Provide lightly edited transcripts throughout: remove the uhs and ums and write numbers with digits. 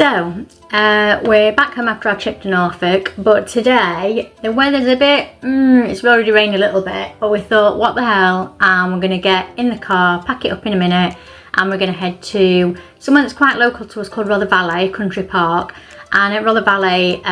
So, we're back home after our trip to Norfolk, but today the weather's a bit, it's already rained a little bit, but we thought, what the hell, and we're going to get in the car, pack it up in a minute, and we're going to head to somewhere that's quite local to us called Rother Valley Country Park. And at Rother Valley,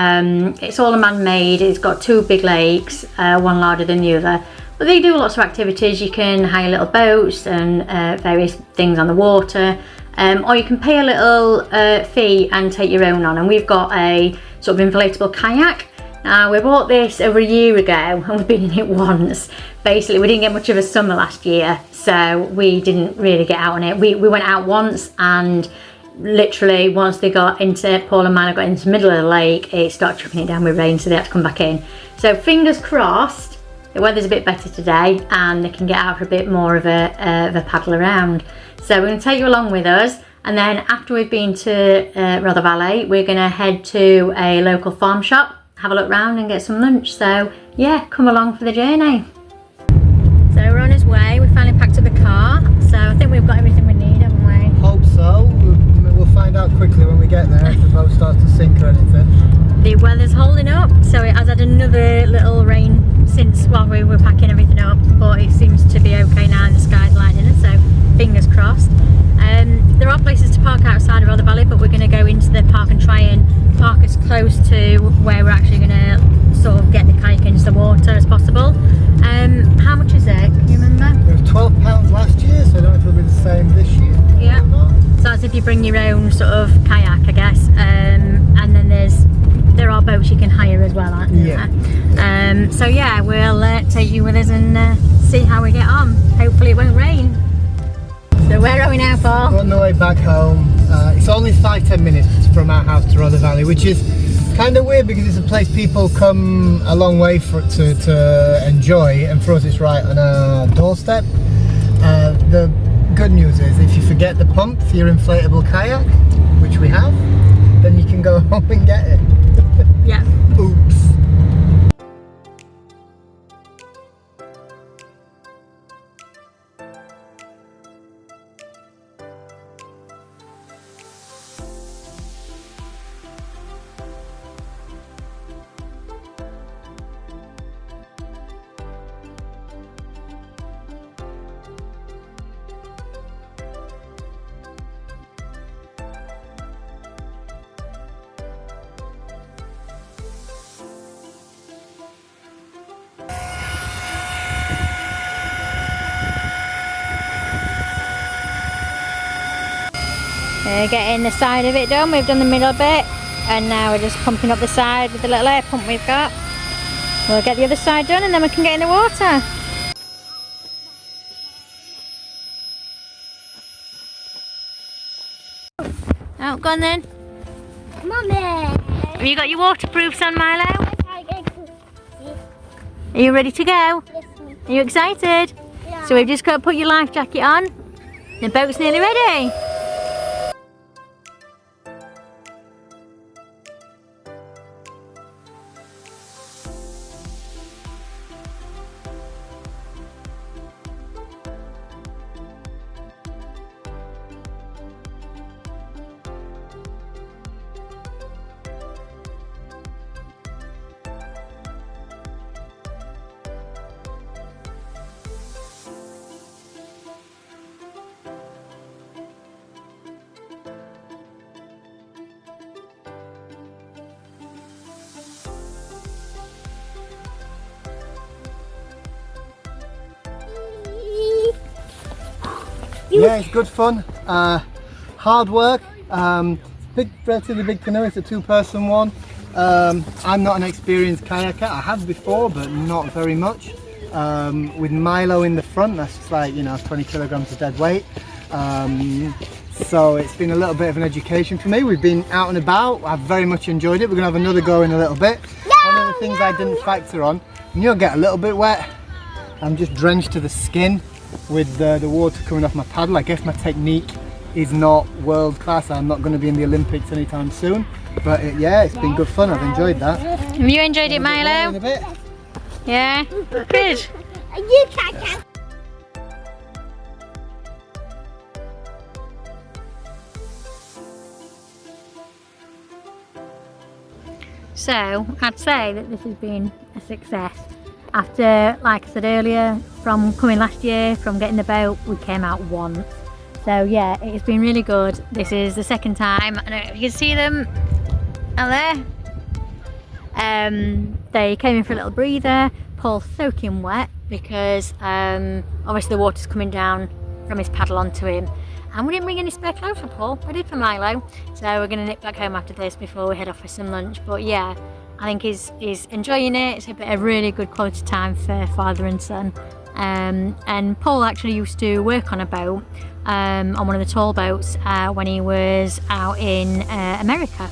it's all a man-made. It's got two big lakes, one larger than the other. But they do lots of activities. You can hire little boats and various things on the water. Or you can pay a little fee and take your own on. And we've got a sort of inflatable kayak. Now, we bought this over a year ago and we've been in it once. Basically, we didn't get much of a summer last year, so we didn't really get out on it. We went out once, and literally once they got into, Paul and Milo got into the middle of the lake, it started tripping it down with rain, so they had to come back in. So fingers crossed, the weather's a bit better today and they can get out for a bit more of a paddle around. So we're going to take you along with us, and then after we've been to Rother Valley, we're going to head to a local farm shop, have a look round and get some lunch. So yeah, come along for the journey. So we're on his way, we finally packed up the car, so I think we've got everything we need, haven't we? Hope so. We'll find out quickly when we get there if the boat starts to sink or anything. The weather's holding up, so it has had another little rain since while we were packing everything up, but it seems to be okay now and the sky's lightening, so fingers crossed. There are places to park outside of Rother Valley, but we're going to go into the park and try and park as close to where we're actually going to sort of get the kayak into the water as possible. How much is it? Can you remember? It was £12 last year, so I don't know if it'll be the same this year. Yeah. So that's if you bring your own sort of kayak, I guess. And then there are boats you can hire as well, aren't there? Yeah. So yeah, we'll take you with us and see how we get on. Hopefully it won't rain. So where are we now, Paul? We're on the way back home. It's only 5-10 minutes from our house to Rother Valley, which is kind of weird because it's a place people come a long way to enjoy, and for us it's right on our doorstep. The good news is if you forget the pump for your inflatable kayak, which we have, then you can go home and get it. Yeah. Oops. Getting the side of it done, we've done the middle bit, and now we're just pumping up the side with the little air pump we've got. We'll get the other side done and then we can get in the water. Oh, go on then. Mummy! Have you got your waterproofs on, Milo? Are you ready to go? Yes, Are you excited? yeah. So we've just got to put your life jacket on. The boat's nearly ready. Yeah, it's good fun. Hard work. Relatively big canoe. It's a two-person one. I'm not an experienced kayaker. I have before, but not very much. With Milo in the front, that's just like 20 kilograms of dead weight. So it's been a little bit of an education for me. We've been out and about. I've very much enjoyed it. We're gonna have another go in a little bit. One of the things I didn't factor on, and you'll get a little bit wet. I'm just drenched to the skin with the water coming off my paddle. I guess my technique is not world class. I'm not going to be in the Olympics anytime soon, but yeah, it's been good fun. I've enjoyed that. Have you enjoyed it, Milo? In a bit. Yeah? Good. You can't. So I'd say that this has been a success. After, like I said earlier, from coming last year, from getting the boat, we came out once. So yeah, it's been really good. This is the second time. I don't know if you can see them out there. They came in for a little breather. Paul's soaking wet because obviously the water's coming down from his paddle onto him. And we didn't bring any spare clothes for Paul. I did for Milo. So we're going to nip back home after this before we head off for some lunch. But yeah, I think he's enjoying it. It's a really good quality time for father and son. And Paul actually used to work on a boat, on one of the tall boats when he was out in America.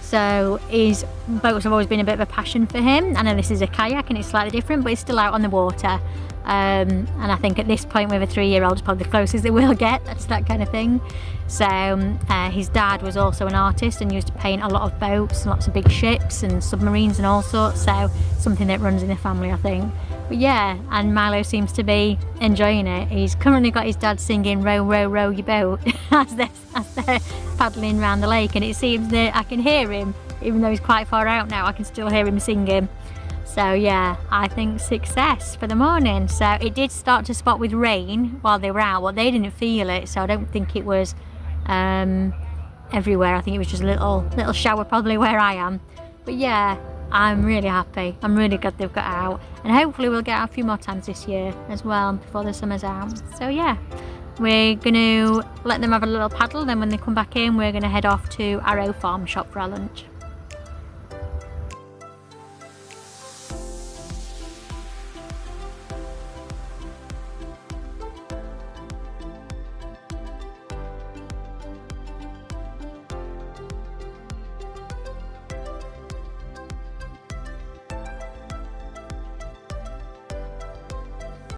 So his boats have always been a bit of a passion for him. I know this is a kayak and it's slightly different, but it's still out on the water. And I think at this point with a 3-year-old, it's probably the closest they will get. That's that kind of thing. So his dad was also an artist and used to paint a lot of boats and lots of big ships and submarines and all sorts. So something that runs in the family, I think. But yeah, and Milo seems to be enjoying it. He's currently got his dad singing "Row, row, row your boat" as they're paddling around the lake, and it seems that I can hear him, even though he's quite far out now. I can still hear him singing. So yeah, I think success for the morning. So it did start to spot with rain while they were out. Well, they didn't feel it, so I don't think it was everywhere. I think it was just a little shower probably where I am. But yeah, I'm really happy. I'm really glad they've got out, and hopefully we'll get out a few more times this year as well before the summer's out. So yeah, we're going to let them have a little paddle, then when they come back in we're going to head off to Arrow Farm Shop for our lunch.